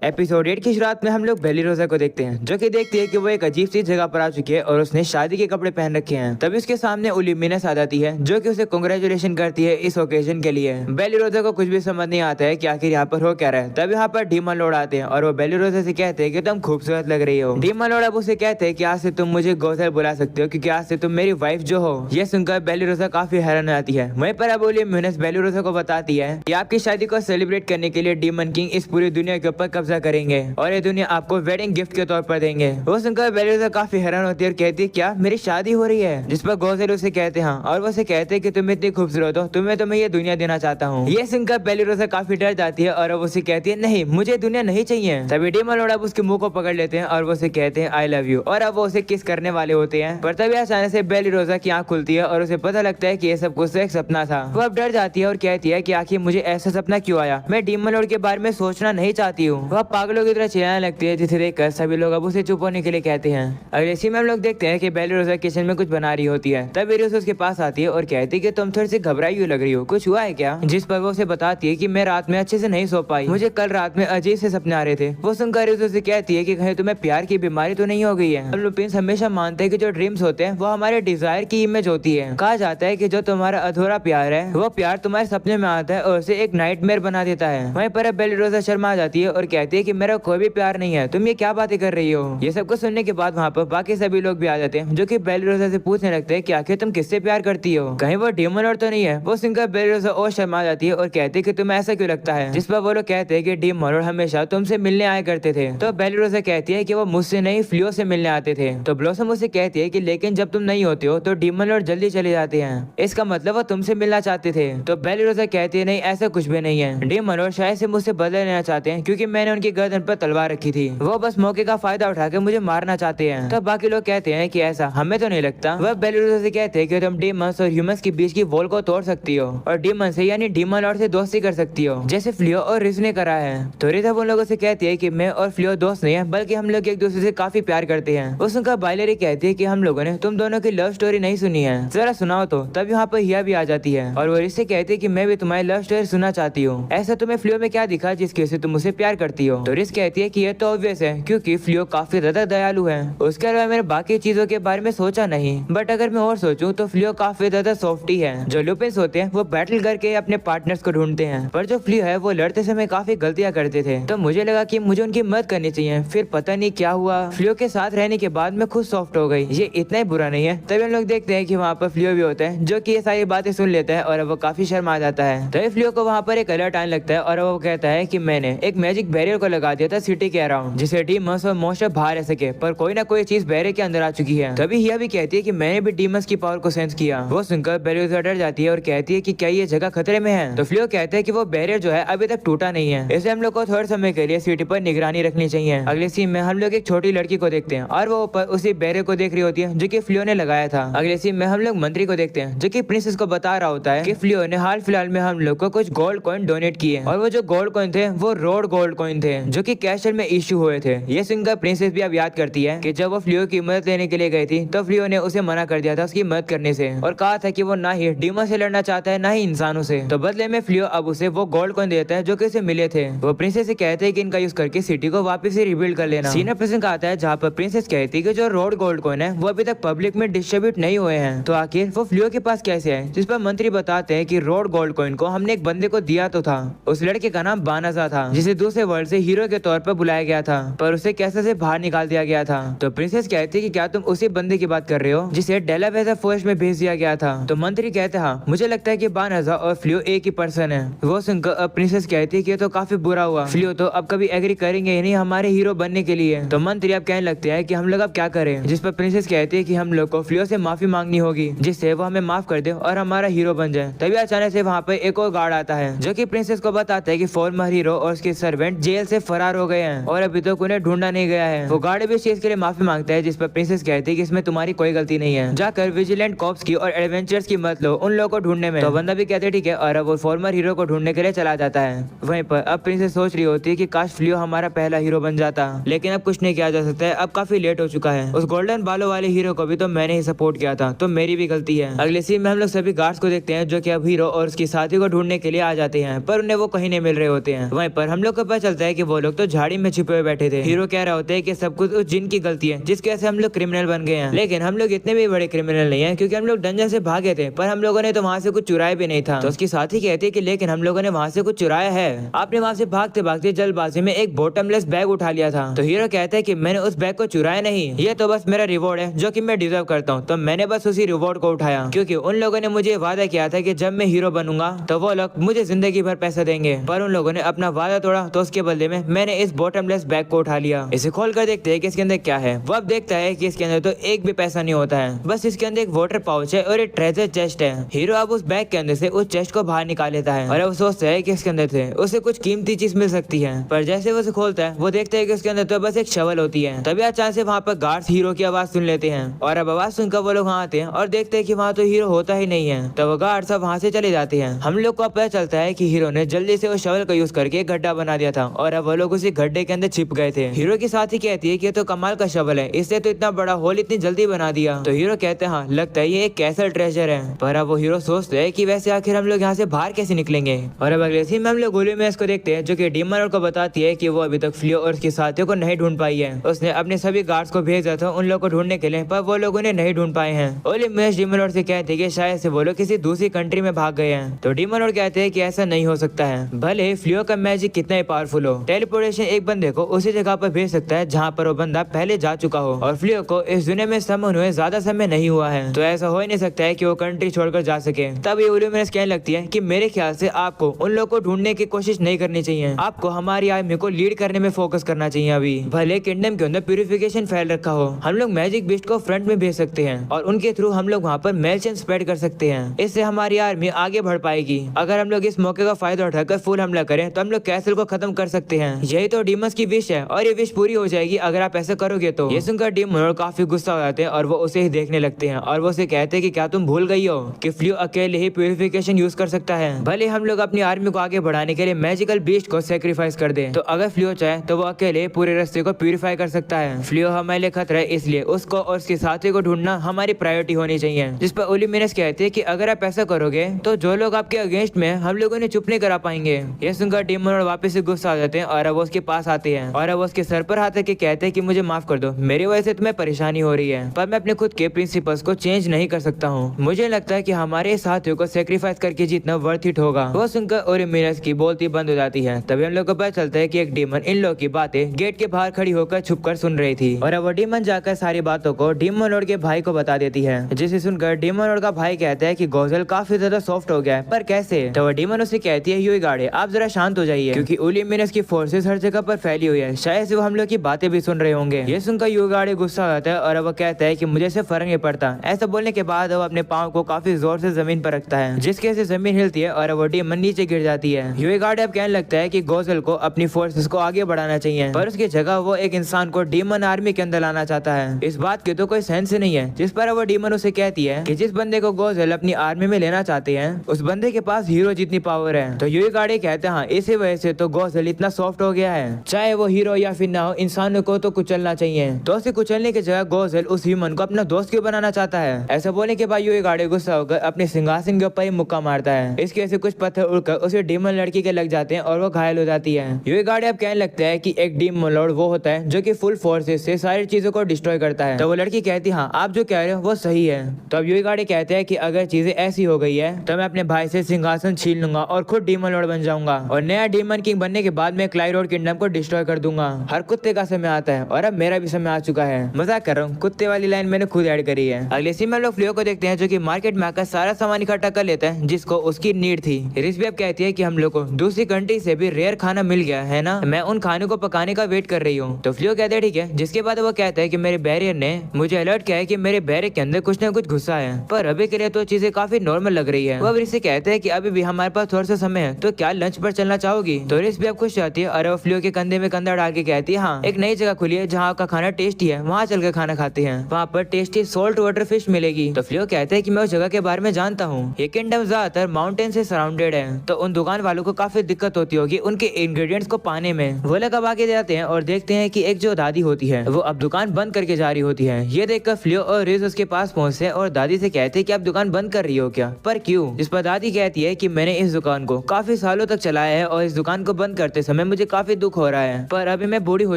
Episode 8 की शुरुआत में हम लोग बेली रोजा को देखते हैं, जो कि देखती है कि वो एक अजीब सी जगह पर आ चुकी है और उसने शादी के कपड़े पहन रखे हैं। तभी उसके सामने उलिमिनस आ जाती है, जो कि उसे कांग्रेचुलेशन करती है इस ओकेजन के लिए। बेली रोजा को कुछ भी समझ नहीं आता है कि आखिर यहाँ पर हो क्या रहा है। तब यहाँ पर डीमन लॉर्ड आते हैं और वो बेली रोजा से कहते हैं कि तुम खूबसूरत लग रही हो। डीमन लॉर्ड अब उसे कहते हैं कि आज से तुम मुझे गोथल बुला सकते हो, क्योंकि आज से तुम मेरी वाइफ जो हो। ये सुनकर बेली रोजा काफी हैरान आती है। वहीं पर अब उलिमिनस बेली रोजा को बताती है कि आपकी शादी को सेलिब्रेट करने के लिए डीमन किंग इस पूरी दुनिया के ऊपर कब्जा करेंगे और ये दुनिया आपको वेडिंग गिफ्ट के तौर पर देंगे। वो सुनकर बेली रोजा काफी हैरान होती है और कहती है क्या मेरी शादी हो रही है? जिस पर गोसेल उसे कहते हैं और वो उसे कहते हैं कि तुम इतनी खूबसूरत हो, तुम्हें ये दुनिया देना चाहता हूँ। ये सुनकर बेली रोजा काफी डर जाती है और वो उसे कहती है नहीं, मुझे दुनिया नहीं चाहिए। तभी डीमन लॉर्ड अब उसके मुंह को पकड़ लेते हैं और वो उसे कहते हैं आई लव यू, और अब वो उसे किस करने वाले होते हैं। पर तभी अचानक से बेली रोजा की आंख खुलती है और उसे पता लगता है कि ये सब कुछ एक सपना था। वो अब डर जाती है और कहती है कि आखिर मुझे ऐसा सपना क्यों आया, मैं डीमन लॉर्ड के बारे में सोचना नहीं चाहती हूँ। वह पागलों की तरह चिल्लाने लगती है, जिसे देखकर सभी लोग अब उसे चुप होने के लिए कहते हैं। अगले सीन में हम लोग देखते हैं कि बेली रोजा किचन में कुछ बना रही होती है। तब वीरूस उसके पास आती है और कहती है कि तुम थोड़ी सी घबराई हुई लग रही हो, कुछ हुआ है क्या? जिस पर वो उसे बताती है कि मैं रात में अच्छे से नहीं सो पाई, मुझे कल रात में अजीब से सपने आ रहे थे। वो सुनकर उसे कहती है कि कहीं तुम्हें प्यार की बीमारी तो नहीं हो गई है? लुपिन्स हमेशा मानते हैं कि जो ड्रीम्स होते हैं वो हमारे डिजायर की इमेज होती है। कहा जाता है कि जो तुम्हारा अधूरा प्यार है वो प्यार तुम्हारे सपने में आता है और उसे एक नाइटमेयर बना देता है। वहीं पर बेली रोजा शर्मा आ जाती है और कहती है कि मेरा कोई भी प्यार नहीं है, तुम ये क्या बातें कर रही हो? ये सब कुछ सुनने के बाद वहाँ पर बाकी सभी लोग भी आ जाते हैं, जो कि बेली रोजा से पूछने लगते हैं कि आखिर तुम किससे प्यार करती हो, कहीं वो डीमन लॉर्ड तो नहीं है? वो सुनकर बेली रोजा और शर्मा आ जाती है और कहती है कि तुम्हें ऐसा क्यों लगता है? जिस पर वो लोग कहते हैं कि डीमन लॉर्ड हमेशा तुमसे मिलने आया करते थे। तो बेली रोजा कहती है कि वो मुझसे नहीं फ्लियो से मिलने आते थे। तो ब्लॉसम उसे कहती है कि लेकिन जब तुम नहीं होते हो तो डीमन लॉर्ड जल्दी चले जाते हैं, इसका मतलब वो तुमसे मिलना चाहते थे। तो बेली रोजा कहती है नहीं, ऐसा कुछ भी नहीं है, डीमन लॉर्ड शायद से मुझसे बदला लेना चाहते हैं, क्योंकि मैंने उनकी गर्दन पर तलवार रखी थी, वो बस मौके का फायदा उठाकर मुझे मारना चाहते हैं। तब बाकी लोग कहते हैं कि ऐसा हमें तो नहीं लगता। वह बेली रोजा से कहते हैं कि तुम डीमंस और ह्यूमंस के बीच की वॉल को तोड़ सकती हो और डीमन से यानी डीमन लॉर्ड से दोस्ती कर सकती हो, जैसे फ्लियो और रिज ने करा है। तो रिज उन लोगों से कहती है कि मैं और फ्लियो दोस्त नहीं है, बल्कि हम लोग एक दूसरे से काफी प्यार करते हैं। वो सुनकर बाइलरी कहती है कि हम लोगों ने तुम दोनों की लव स्टोरी नहीं सुनी है, जरा सुनाओ तो। तब यहाँ पर हिया भी आ जाती है और वो रिज से कहती है कि मैं भी तुम्हारी लव स्टोरी सुनना चाहती हूँ। ऐसा तुम्हें फ्लियो में क्या दिखा जिसकी वजह से तुम उसे प्यार करती हो? तो रिज कहती है कि ये तो ऑब्वियस है, क्योंकि फ्लियो काफी ज्यादा दयालु है। उसके अलावा मैंने बाकी चीजों के बारे में सोचा नहीं, बट अगर मैं और सोचूं तो फ्लियो काफी ज्यादा सॉफ्टी है। जो लुपिन्स होते हैं वो बैटल करके अपने पार्टनर्स को ढूंढते हैं, पर जो फ्लियो है वो लड़ते समय काफी गलतियां करते थे। तो मुझे लगा कि मुझे उनकी मदद करनी चाहिए, फिर पता नहीं क्या हुआ, फ्लियो के साथ रहने के बाद मैं खुद सॉफ्ट हो गई। ये इतना ही बुरा नहीं है। तभी हम लोग देखते हैं कि वहाँ पर फ्लियो भी होता है, जो कि ये सारी बातें सुन लेता है और वो काफी शर्मा जाता है। तभी फ्लियो को वहाँ पर एक अलर्ट आने लगता है और वो कहता है कि मैंने एक मैजिक बैरियर को लगा दिया था सिटी के अराउंड, जिसे डीमंस और मॉन्स्टर बाहर रह सके, पर कोई ना कोई चीज बैरियर के अंदर आ चुकी है। तभी हिया भी कहती है कि मैंने भी डीमंस की पावर को सेंस किया। वो सुनकर बेली रोजा डर जाती है और कहती है कि क्या ये जगह खतरे में है? तो फ्लियो कहते हैं कि वो बैरियर जो है अभी तक टूटा नहीं है, इसलिए हम लोग को थोड़े समय के लिए सिटी पर निगरानी रखनी चाहिए। अगले सीन में हम लोग एक छोटी लड़की को देखते हैं और वो ऊपर उसी बैरियर को देख रही होती है जो कि फ्लियो ने लगाया था। अगले सीन में हम लोग मंत्री को देखते हैं, जो कि प्रिंसेस को बता रहा होता है कि फ्लियो ने हाल फिलहाल में हम लोग को कुछ गोल्ड कॉइन डोनेट किए, और वो जो गोल्ड कॉइन थे वो रोड गोल्ड कॉइन थे, जो कि कैशल में इश्यू हुए थे। ये सुनकर प्रिंसेस भी अब याद करती है कि जब वो फ्लियो की मदद लेने के लिए गई थी तो फ्लियो ने उसे मना कर दिया था उसकी मदद करने से, और कहा था कि वो ना ही डीमन से लड़ना चाहता है ना ही इंसानों से। तो बदले में फ्लियो अब उसे वो गोल्ड कॉइन देता है जो कि उसे मिले थे। वो प्रिंसेस से कहते हैं कि इनका यूज करके सिटी को वापस से रिबिल्ड कर लेना। सीन प्रेजेंट आता है जहाँ पर प्रिंसेस कहती है कि जो रोड गोल्ड कॉइन है वो अभी तक पब्लिक में डिस्ट्रीब्यूट नहीं हुए हैं, तो आखिर वो फ्लियो के पास कैसे है? जिस पर मंत्री बताते हैं कि रोड गोल्ड कॉइन को हमने एक बंदे को दिया तो था, उस लड़के का नाम बानाजा था, जिसे दूसरे वर्ल्ड से हीरो के तौर पर बुलाया गया था, पर उसे कैसे से बाहर निकाल दिया गया था। तो प्रिंसेस कहती है कि क्या तुम उसी बंदे की बात कर रहे हो जिसे डेलावेयर फॉरेस्ट में भेज दिया गया था? तो मंत्री कहते हैं हाँ, मुझे लगता है कि बानाजा और फ्लियो एक ही पर्सन है। वो सुनकर अब प्रिंसेस कहती है कि ये तो काफी बुरा हुआ, फ्लियो तो अब कभी एग्री करेंगे ही नहीं हमारे हीरो बनने के लिए। तो मंत्री अब कहने लगते हैं कि हम लोग अब क्या करें? जिस पर प्रिंसेस कहती है कि हम लोग को फ्लियो से माफी मांगनी होगी, जिससे वो हमें माफ कर दे और हमारा हीरो बन जाए। तभी अचानक से वहाँ पे एक और गार्ड आता है, जो कि प्रिंसेस को बताता है कि फॉर्मर हीरो और उसके सर्वेंट जेल से फरार हो गए हैं और अभी तक उन्हें ढूंढा नहीं गया है। वो गार्ड भी इस चीज के लिए माफी मांगता है, जिस पर प्रिंसेस कहती है कि इसमें तुम्हारी कोई गलती नहीं है, जाकर विजिलेंट कॉप्स की और एडवेंचर्स की मदद लो उन लोगों को ढूंढने में। तो बंदा भी कहते ठीक है, और अब वो फॉर्मर हीरो को ढूंढने के लिए चला जाता है। वहीं पर अब प्रिंसेस सोच रही होती है कि काश फ्लियो हमारा पहला हीरो बन जाता, लेकिन अब कुछ नहीं किया जा सकता है, अब काफी लेट हो चुका है। उस गोल्डन बालों वाले हीरो को भी तो मैंने ही सपोर्ट किया था, तो मेरी भी गलती है। अगले सीन में हम लोग सभी गार्ड्स को देखते हैं, जो कि अब हीरो और उसकी साथी को ढूंढने के लिए आ जाते हैं, पर उन्हें वो कहीं नहीं मिल रहे होते हैं। वहीं पर हम लोग को पता चलता होता है कि वो लोग तो झाड़ी में छुपे हुए बैठे थे। हीरो कह रहा होता है कि सब कुछ उस जिन की गलती है जिसकी वजह से हम लोग क्रिमिनल बन गए हैं, लेकिन हम लोग इतने भी बड़े क्रिमिनल नहीं है क्योंकि हम लोग डंजन से भागे थे, पर हम लोगों ने तो वहाँ से कुछ चुराया भी नहीं था। तो उसकी साथी कहती है कि लेकिन हम लोगों ने वहाँ से कुछ चुराया है। आपने वहाँ से भागते भागते जल्दबाजी में एक बॉटमलेस बैग उठा लिया था। तो हीरो कहता है कि मैंने उस बैग को चुराया नहीं, ये तो बस मेरा रिवॉर्ड है जो कि मैं डिजर्व करता हूँ, तो मैंने बस उसी रिवॉर्ड को उठाया क्योंकि उन लोगों ने मुझे वादा किया था कि जब मैं हीरो बनूंगा तो वो लोग मुझे जिंदगी भर पैसा देंगे, पर उन लोगों ने अपना वादा तोड़ा, तो उसके बदले में मैंने इस बॉटमलेस बैग को उठा लिया। इसे खोल कर देखते हैं कि इसके अंदर क्या है। वो अब देखता है कि इसके अंदर तो एक भी पैसा नहीं होता है, बस इसके अंदर एक वाटर पाउच है और एक ट्रेजर चेस्ट है। हीरो अब उस बैग के अंदर से उस चेस्ट को बाहर निकाल लेता है और अब सोचता है कि इसके अंदर से उसे कुछ कीमती चीज मिल सकती है, पर जैसे वो उसे खोलता है वो देखता है कि उसके अंदर तो बस एक शवल होती है। तभी अचानक से वहाँ पर गार्ड्स हीरो की आवाज सुन लेते हैं और अब आवाज सुनकर वो लोग वहाँ आते हैं और देखते हैं कि वहाँ तो हीरो होता ही नहीं है। तो वो गार्ड सब वहाँ से चले जाते हैं। हम लोग को पता चलता है कि हीरो ने जल्दी से उस शवल का यूज करके एक गड्ढा बना दिया था और अब वो लोग उसी गड्ढे के अंदर छिप गए थे। हीरो की साथी कहती है कि ये तो कमाल का शवल है, इससे तो इतना बड़ा होल इतनी जल्दी बना दिया। तो हीरो कहते हैं हाँ लगता है ये एक कैसल ट्रेजर है, पर अब वो हीरो सोचते हैं कि वैसे आखिर हम लोग यहाँ से बाहर कैसे निकलेंगे। और अब अगले सीन में हम लोग गोली में इसको देखते हैं जो कि डीमन लॉर्ड को बताती है कि वो अभी तक फ्लियो और उसके साथियों को नहीं ढूंढ पाई है। उसने अपने सभी गार्ड्स को भेजा था उन लोगों को ढूंढने के लिए, पर वो लोग उन्हें नहीं ढूंढ पाए हैं। ओलिम्पस डीमन लॉर्ड से कहते हैं कि शायद से वो लोग किसी दूसरी कंट्री में भाग गए हैं। तो डीमन लॉर्ड कहते हैं कि ऐसा नहीं हो सकता है, भले फ्लियो का मैजिक कितना ही पावरफुल हो, टेलीपोर्टेशन एक बंदे को उसी जगह पर भेज सकता है जहाँ पर वो बंदा पहले जा चुका हो, और फ्लियो को इस दुनिया में समन हुए ज्यादा समय नहीं हुआ है, तो ऐसा हो ही नहीं सकता है कि वो कंट्री छोड़कर जा सके। तब ये ओलिम्पस कहने लगती है कि मेरे ख्याल से आपको उन लोगों को ढूंढने की कोशिश नहीं करनी चाहिए, आपको हमारी आर्मी को लीड करने में फोकस करना चाहिए। अभी भले किंगडम के अंदर प्यूरिफिकेशन फैल रखा हो, हम लोग मैजिक बीस्ट को फ्रंट में भेज सकते हैं और उनके थ्रू हम लोग वहाँ पर मेल्शन स्प्रेड कर सकते हैं, इससे हमारी आर्मी आगे बढ़ पाएगी। अगर हम लोग इस मौके का फायदा उठाकर फुल हमला करें तो हम लोग कैसल को खत्म कर सकते हैं। यही तो डीमंस की विश है और ये विश पूरी हो जाएगी अगर आप ऐसा करोगे। तो ये सुनकर डीमन लॉर्ड काफी गुस्सा हो जाते हैं और वो उसे ही देखने लगते हैं और वो उसे कहते हैं कि क्या तुम भूल गई हो कि फ्लियो अकेले ही प्यूरिफिकेशन यूज कर सकता है, भले हम लोग अपनी आर्मी को आगे बढ़ाने के लिए मैजिकल बीस्ट को सेक्रीफाइस कर दे, तो अगर फ्लियो चाहे तो वो अकेले पूरे रास्ते को प्यूरिफाई कर सकता है। फ्लियो हमारे लिए खतरा है, इसलिए उसको और उसके साथी को ढूंढना हमारी प्रायोरिटी होनी चाहिए। जिस पर ओलिम्पस कहते हैं कि अगर आप ऐसा करोगे तो जो लोग आपके अगेंस्ट में हम लोगों ने चुप नहीं करा पाएंगे। ये सुनकर डीमन लॉर्ड वापस से गुस्सा आ जाते हैं और अब वो उसके पास आते हैं और अब उसके सर पर हाथ रख के कहते हैं कि मुझे माफ कर दो, मेरी वजह से तुम्हें परेशानी हो रही है, पर मैं अपने खुद के प्रिंसिपल्स को चेंज नहीं कर सकता हूँ। मुझे लगता है कि हमारे साथियों को सेक्रीफाइस करके जीतना वर्थ इट होगा। वो सुनकर ओलिम्पस की बोलती बंद हो जाती है। तभी हम लोग को पता चलता है कि एक डीमन इन लोगों की बातें गेट के बाहर खड़ी होकर छुपकर सुन रही थी और अब वो डीमन जाकर सारी बातों को डीमन लॉर्ड के भाई को बता देती है, जिसे सुनकर डीमन लॉर्ड का भाई कहता है कि गोजल काफी ज्यादा सॉफ्ट हो गया है, पर कैसे। तो वो डीमन उसे कहती है यूई गार्डे आप जरा शांत हो जाइए, क्योंकि ओलिम्पस की फोर्सेस हर जगह पर फैली हुई है, शायद से वो हम लोग की बातें भी सुन रहे होंगे। ये सुनकर यूई गार्डे गुस्सा हो जाता है और वो कहता है कि मुझे से फर्क नहीं पड़ता। ऐसा बोलने के बाद वो अपने पाँव को काफी जोर से जमीन पर रखता है, जिसके से जमीन हिलती है और वो डीमन नीचे गिर जाती है। यूई गार्डे अब कहने लगता है कि गोजल को अपनी फोर्सेस को आगे बढ़ाना चाहिए, पर उसकी जगह वो एक इंसान को डीमन आर्मी के अंदर लाना चाहता है। इस बात की तो कोई सेंस ही नहीं है। जिस पर वो डीमन उसे कहती है कि जिस बंदे को गोजल अपनी आर्मी में लेना चाहते हैं उस बंदे के पास हीरो जितनी पावर है। तो यूई गार्डे कहते हैं हाँ इसी वजह से तो गोजल इतना सॉफ्ट हो गया है, चाहे वो हीरो या फिर ना हो, इंसानों को तो कुचलना चाहिए। तो उसे कुचलने की जगह गोजल उस ह्यूमन को अपना दोस्त क्यों बनाना चाहता है। ऐसा बोलने के बाद यूई गार्डे गुस्सा होकर अपने सिंहासन के ऊपर ही मुक्का मारता है। इसके वजह से कुछ पत्थर उड़कर उसे डीमन लड़की के लग जाते हैं और वो घायल हो जाती है। यूई गार्डे अब कहने लगता है कि एक डीमन लॉर्ड वो होता है जो कि फुल फोर्सेस से सारी चीजों को डिस्ट्रॉय करता है। तो वो लड़की कहती है हाँ आप जो कह रहे हो वो सही है। तो अब यूई गार्डे कहते हैं कि अगर चीजें ऐसी हो गई है तो मैं अपने भाई से सिंहासन छीन लूंगा और खुद डीमन लॉर्ड बन जाऊंगा और नया डीमन किंग बनने के बाद मैं क्लाइरोड किंगडम को डिस्ट्रॉय कर दूंगा। हर कुत्ते का समय आता है और अब मेरा भी समय आ चुका है। मजाक कर रहा हूँ, कुत्ते वाली लाइन मैंने खुद ऐड करी है। अगले सीन में लोग फ्लियो को देखते हैं जो कि मार्केट में आकर सारा सामान इकट्ठा कर लेता है जिसको उसकी नीड थी। रिस भी अब कहती है कि हम लोग को दूसरी कंट्री से भी रेयर खाना मिल गया है ना, मैं उन खाने को पकाने का वेट कर रही हूँ। तो फ्लियो कहते हैं ठीक है। जिसके बाद वो कहता है कि मेरे बैरियर ने मुझे अलर्ट किया है कि मेरे बैरियर के अंदर कुछ न कुछ घुसा है, पर अभी के लिए तो चीजें काफी नॉर्मल लग रही है। वो अब रिस से कहते हैं कि अभी भी हमारे पास थोड़ा सा समय है, तो क्या लंच पर चलना चाहोगी। तो रिस भी अब खुश जाती है और वो फ्लियो के कंधे में कंधा डाल के कहती है हाँ एक नई जगह खुली है जहाँ का खाना टेस्टी है, वहाँ चलकर खाना खाते हैं, वहाँ पर टेस्टी सोल्ट वाटर फिश मिलेगी। तो फ्लियो कहते हैं कि मैं उस जगह के बारे में जानता हूँ, ये किंगडम ज्यादातर माउंटेन से सराउंडेड है, तो उन दुकान वालों को काफी दिक्कत होती होगी उनके इंग्रेडिएंट्स को पाने में। वो लोग अब आगे जाते हैं और देखते हैं कि एक जो दादी होती है वो अब दुकान बंद करके जा रही होती है। ये देखकर फ्लियो और रिस उसके पास पहुंचते हैं और दादी से कहते हैं कि आप दुकान बंद कर रही हो क्या, पर क्यों। जिस पर दादी कहती है कि मैंने इस दुकान को काफी सालों तक चलाया है और इस दुकान को बंद करते समय समय मुझे काफी दुख हो रहा है, पर अभी मैं बूढ़ी हो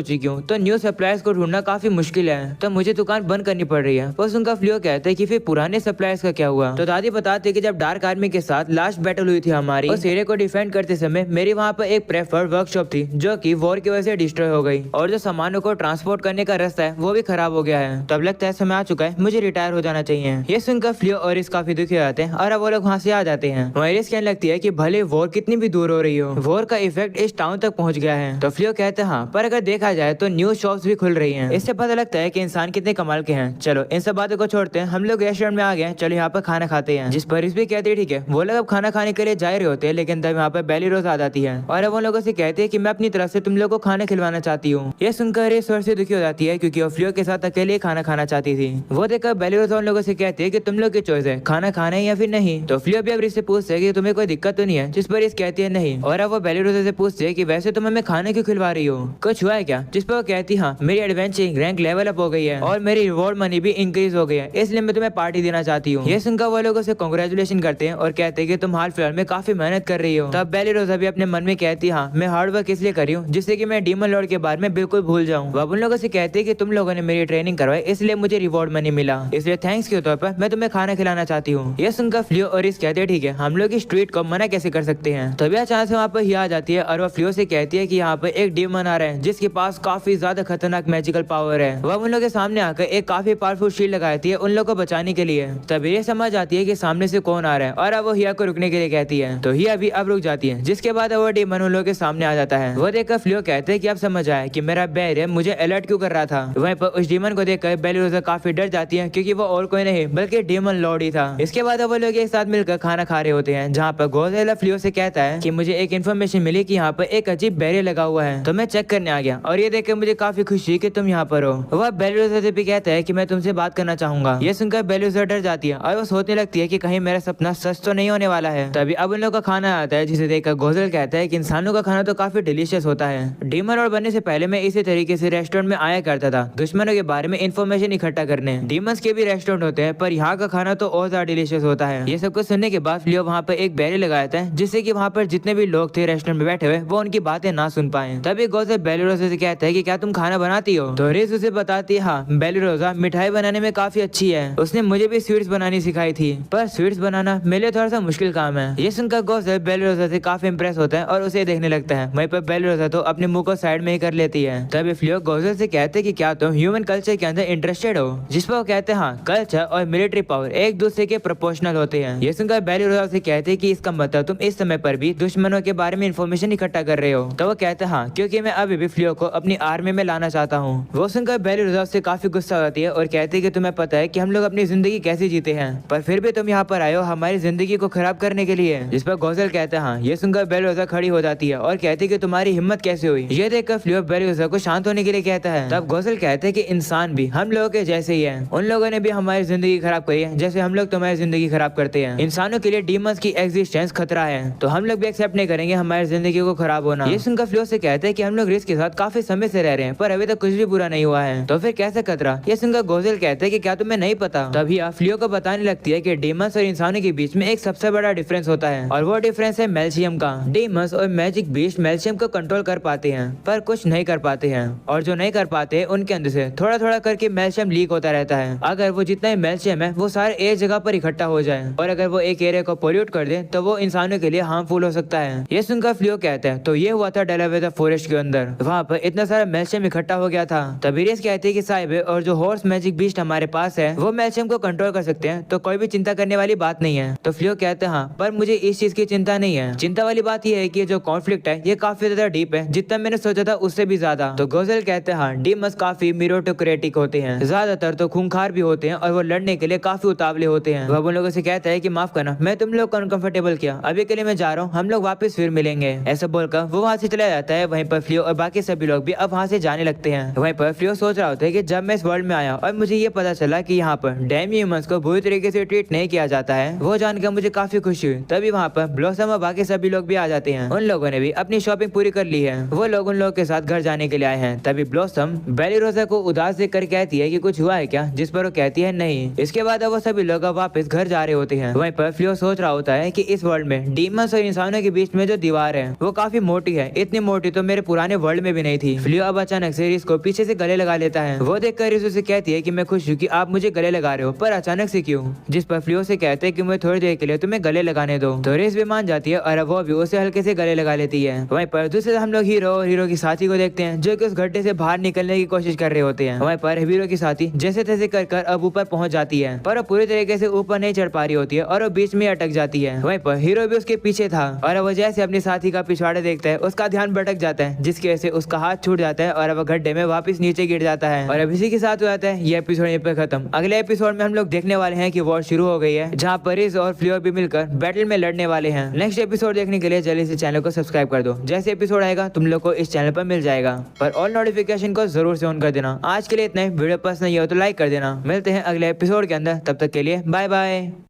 चुकी हूँ तो न्यू सप्लायर्स को ढूंढना काफी मुश्किल है, तो मुझे दुकान बंद करनी पड़ रही है। बस उनका फ्लियो कहते हैं कि फिर पुराने सप्लायर्स का क्या हुआ। तो दादी बताते कि जब डार्क आर्मी के साथ लास्ट बैटल हुई थी हमारी, उस एरिया को डिफेंड करते समय मेरी वहाँ पर एक प्रेफर्ड वर्कशॉप थी जो कि वॉर की वजह से डिस्ट्रॉय हो गई, और जो सामानों को ट्रांसपोर्ट करने का रास्ता है वो भी खराब हो गया है। तब लगता है समय आ चुका है, मुझे रिटायर हो जाना चाहिए। ये सुनकर फ्लियो और इस काफी दुखी हो जाते हैं और अब वो लोग वहाँ से आ जाते हैं। वायरस कहने लगती है कि भले वॉर कितनी भी दूर हो रही हो, वॉर का इफेक्ट इस टाउन तक पहुँच गया है। तो फ्लियो कहते हैं हाँ, पर अगर देखा जाए तो न्यूज शॉप्स भी खुल रही हैं। इससे पता लगता है कि इंसान कितने कमाल के हैं। चलो इन सब बातों को छोड़ते हैं, हम लोग रेस्टोरेंट में आ गए, चलो यहाँ पर खाना खाते हैं। जिस पर इस भी कहती है ठीक है। वो लोग अब खाना खाने के लिए जा रहे होते हैं, लेकिन तब यहाँ पर बेली रोज आ जाती है और अब वो लोगों से कहती है कि मैं अपनी तरफ से तुम लोगों को खाना खिलवाना चाहती हूँ। ये सुनकर ये स्वर से दुखी हो जाती है क्योंकि वो फ्लियो के साथ अकेले खाना खाना चाहती थी। वो देखकर बेली रोज उन लोगों से कहती है कि तुम लोग की चॉइस है, खाना खाना है या फिर नहीं। तो फ्लियो भी अब इससे पूछते है कि तुम्हें कोई दिक्कत तो नहीं है, जिस पर इस कहती है नहीं। और अब वो बेली रोज से पूछते है कि वैसे तुम हमें खाने क्यों खिलवा रही हो, कुछ हुआ है क्या। जिस पर वो कहती हाँ, मेरी एडवेंचरिंग रैंक लेवल अप हो गई है और मेरी रिवॉर्ड मनी भी इंक्रीज हो गई है, इसलिए मैं तुम्हें पार्टी देना चाहती हूँ। ये सुनकर वो लोगों से कांग्रेचुलेशन करते हैं और कहते हैं कि तुम हाल फिलहाल में काफी मेहनत कर रही हो। तब बेली रोज अभी अपने मन में कहती हाँ, मैं हार्ड वर्क इसलिए करी हूँ जिससे कि मैं डीमन लॉर्ड के बारे में बिल्कुल भूल जाऊँ। वो उन लोगों से कहते हैं कि तुम लोगों ने मेरी ट्रेनिंग करवाई, इसलिए मुझे रिवॉर्ड मनी मिला, इसलिए थैंक्स के तौर पर मैं तुम्हें खाना खिलाना चाहती हूँ। ये सुनकर फ्लियो और इस कहते हैं ठीक है, हम लोग इस स्ट्रीट को मना कैसे कर सकते हैं। तभी अचानक से वहाँ पर ही आ जाती है और वह फ्लियो से कहती है कि यहाँ पर एक डीमन आ रहा है जिसके पास काफी ज्यादा खतरनाक मैजिकल पावर है। वह उन लोगों के सामने आकर एक काफी पावरफुल शील्ड लगाती है उन लोगों को बचाने के लिए। तभी ये समझ आती है कि सामने से कौन आ रहा है और अब वो हिया को रुकने के लिए कहती है। तो हिया भी अब रुक जाती है, जिसके बाद वो डीमन उन लोगों के सामने आ जाता है। वो देखकर फ्लियो कहते हैं कि अब समझ आया कि मेरा बैर है मुझे अलर्ट क्यों कर रहा था। वहीं पर उस डीमन को देखकर बेली रोज काफी डर जाती है क्योंकि वो और कोई नहीं बल्कि डीमन लॉर्ड ही था। इसके बाद वो लोग एक साथ मिलकर खाना खा रहे होते हैं, जहाँ पर गोज़ेला फ्लियो से कहता है कि मुझे एक इन्फॉर्मेशन मिली कि यहाँ पर एक अजीब बैरियर लगा हुआ है, तो मैं चेक करने आ गया और ये देखकर मुझे काफी खुशी हुई कि तुम यहाँ पर हो। वह बेली रोज से भी कहता है कि मैं तुमसे बात करना चाहूंगा। ये सुनकर बेली रोज डर जाती है और वो सोचने लगती है कि कहीं मेरा सपना सच तो नहीं होने वाला है। तभी अब उन लोग का खाना आता है, जिसे देखकर गोज़ेल कहता है कि इंसानों का खाना तो काफी डिलीशियस होता है। डीमन लॉर्ड बनने से पहले मैं इसी तरीके से रेस्टोरेंट में आया करता था दुश्मनों के बारे में इन्फॉर्मेशन इकट्ठा करने। डीमंस के भी रेस्टोरेंट होते हैं पर यहाँ का खाना तो और ज्यादा डिलीशियस होता है। ये सब कुछ सुनने के बाद फ्लियो वहाँ पर एक बैरियर लगाता है जिससे कि वहाँ पर जितने भी लोग थे रेस्टोरेंट में बैठे हुए वो उनकी बातें ना सुन पाए। तभी गोज़ेल बेली रोजा से कहता है कि क्या तुम खाना बनाती हो। तो रिस उसे बताती है हाँ, बेली रोजा मिठाई बनाने में काफी अच्छी है, उसने मुझे भी स्वीट्स बनानी सिखाई थी, पर स्वीट्स बनाना मेरे लिए थोड़ा सा मुश्किल काम है। ये सुनकर गोज़ेल बेली रोजा से काफी इंप्रेस होता है और उसे देखने लगता है। वहीं पर बेली रोजा तो अपने मुंह को साइड में ही कर लेती है। तभी फ्लियो गोज़ेल से कहते हैं कि क्या तुम ह्यूमन कल्चर के अंदर इंटरेस्टेड हो। जिस पर वो कहते हैं हाँ, कल्चर और मिलिट्री पावर एक दूसरे के प्रोपोर्शनल होते हैं। ये सुनकर बेली रोजा से कहते हैं कि इसका मतलब तुम इस समय पर भी दुश्मनों के बारे में इंफॉर्मेशन इकट्ठा कर रहे हो। तो वो कहते हैं हाँ, क्योंकि मैं अभी भी फ्लियो को अपनी आर्मी में लाना चाहता हूँ। वो सुनकर बेली रोजा से काफी गुस्सा होती है और कहती है कि तुम्हें पता है कि हम लोग अपनी जिंदगी कैसे जीते हैं, पर फिर भी तुम यहाँ पर आए हो हमारी जिंदगी को खराब करने के लिए। जिस पर गोज़ेल कहते हैं हाँ। ये सुनकर बेली रोजा खड़ी हो जाती है और कहती है कि तुम्हारी हिम्मत कैसे हुई। ये देखकर फ्लियो बेली रोजा को शांत होने के लिए कहता है। तब गोज़ेल कहते हैं कि इंसान भी हम लोगों के जैसे ही है, उन लोगों ने भी हमारी जिंदगी खराब करी है जैसे हम लोग तुम्हारी जिंदगी खराब करते हैं। इंसानों के लिए डीमंस की एग्जिस्टेंस खतरा है, तो हम लोग भी एक्सेप्ट नहीं करेंगे हमारी जिंदगी को खराब होना। ये सुनकर फ्लियो से कहते हैं कि हम लोग रिस्क के साथ काफी समय से रह रहे हैं पर अभी तक कुछ भी बुरा नहीं हुआ है, तो फिर कैसे खतरा। ये सुनकर गोज़ेल कहते हैं कि क्या तुम्हें नहीं पता। तभी फ्लियो को बताने लगती है कि डीमंस और इंसानों के बीच में एक सबसे बड़ा डिफरेंस होता है और वो डिफरेंस है मेल्शियम का। डीमंस और मैजिक बीस्ट मेल्शियम को कंट्रोल कर पाते हैं पर कुछ नहीं कर पाते हैं, और जो नहीं कर पाते उनके अंदर से थोड़ा थोड़ा करके मेल्शियम लीक होता रहता है। अगर वो जितना ही मेल्शियम है वो सारे एक जगह पर इकट्ठा हो जाए और अगर वो एक एरिया को पोल्यूट कर दे तो वो इंसानों के लिए हार्मफुल हो सकता है। ये सुनकर फ्लियो कहते हैं तो ये हुआ था डेलावेयर फॉरेस्ट के अंदर, वहाँ पर इतना सारा मेल्शियम इकट्ठा हो गया था। तभी रेस कहती है कि साहिब और जो हॉर्स मैजिक बीस्ट हमारे पास है वो मेल्शियम को कंट्रोल कर सकते हैं, तो कोई भी चिंता करने वाली बात नहीं है। तो फ्लियो कहते हैं हाँ, पर मुझे इस चीज की चिंता नहीं है। चिंता वाली बात यह है कि जो कॉन्फ्लिक्ट है ये काफी ज्यादा डीप है, जितना मैंने सोचा था उससे भी ज्यादा। तो गोज़ेल कहते हैं हाँ, डीमंस काफी मेरिटोक्रेटिक होते हैं, ज्यादातर तो खूंखार भी होते हैं और वो लड़ने के लिए काफी उतावले होते हैं। वह उन लोगों से कहता है कि माफ करना, मैं तुम लोग को अनकंफर्टेबल किया, अभी के लिए मैं जा रहा हूँ, हम लोग वापस फिर मिलेंगे। ऐसा बोलकर वो वहाँ से चला जाता है। वहीं पर फ्लियो और बाकी सभी लोग भी अब वहाँ से जाने लगते हैं। वहीं पर फ्लियो सोच रहा होता है कि जब मैं इस वर्ल्ड में आया और मुझे ये पता चला कि यहाँ पर डैम ह्यूमंस को बुरी तरीके से ट्रीट नहीं किया जाता है, वो जानकर मुझे काफी खुशी हुई। तभी वहाँ पर ब्लॉसम और बाकी सभी लोग भी आ जाते हैं। उन लोगों ने भी अपनी शॉपिंग पूरी कर ली है, वो लोग उन लोगों के साथ घर जाने के लिए आए हैं। तभी ब्लॉसम बेली रोजा को उदास देख कर कहती है कि कुछ हुआ है क्या, जिस पर वो कहती है नहीं। इसके बाद वो सभी लोग वापस घर जा रहे होते हैं। वहीं पर फ्लियो सोच रहा होता है कि इस वर्ल्ड में डीमंस और इंसानों के बीच में जो दीवार है वो काफी मोटी मोटी है, इतनी मोटी तो मेरे पुराने वर्ल्ड में भी नहीं थी। फ्लियो अब अचानक से रिस को पीछे से गले लगा लेता है। वो देखकर रिस उसे कहती है कि मैं खुश हूँ कि आप मुझे गले लगा रहे हो, पर अचानक से क्यों? जिस पर फ्लियो से कहते हैं कि मुझे थोड़ी देर के लिए तुम्हें गले लगाने दो। तो रिस भी मान जाती है और वो भी उसे हल्के से गले लगा लेती है। वहीं पर दूसरे हम लोग हीरो और हीरो की साथी को देखते हैं जो कि उस गड्ढे से बाहर निकलने की कोशिश कर रहे होते हैं। वहीं पर हीरो की साथी जैसे तैसे कर अब ऊपर पहुंच जाती है, पर वो पूरी तरीके से ऊपर नहीं चढ़ पा रही होती है और वो बीच में अटक जाती है। वहीं पर हीरो भी उसके पीछे था और वो जैसे अपने साथी का पिछवाड़े देखता है उसका ध्यान भटक जाता है, जिसकी वजह से उसका हाथ छूट जाता है और वो गड्ढे में वापस नीचे गिर जाता है। और अब इसी के साथ हो जाता है ये एपिसोड यहीं पे खत्म। अगले एपिसोड में हम लोग देखने वाले हैं कि वॉर शुरू हो गई है, जहाँ पर रिस और फ्लियो भी मिलकर बैटल में लड़ने वाले हैं। नेक्स्ट एपिसोड देखने के लिए जल्दी से चैनल को सब्सक्राइब कर दो। जैसे एपिसोड आएगा तुम लोग को इस चैनल पर मिल जाएगा, पर ऑल नोटिफिकेशन को जरूर से ऑन कर देना। आज के लिए इतना ही। वीडियो पसंद नहीं हो तो लाइक कर देना। मिलते हैं अगले एपिसोड के अंदर, तब तक के लिए बाय बाय।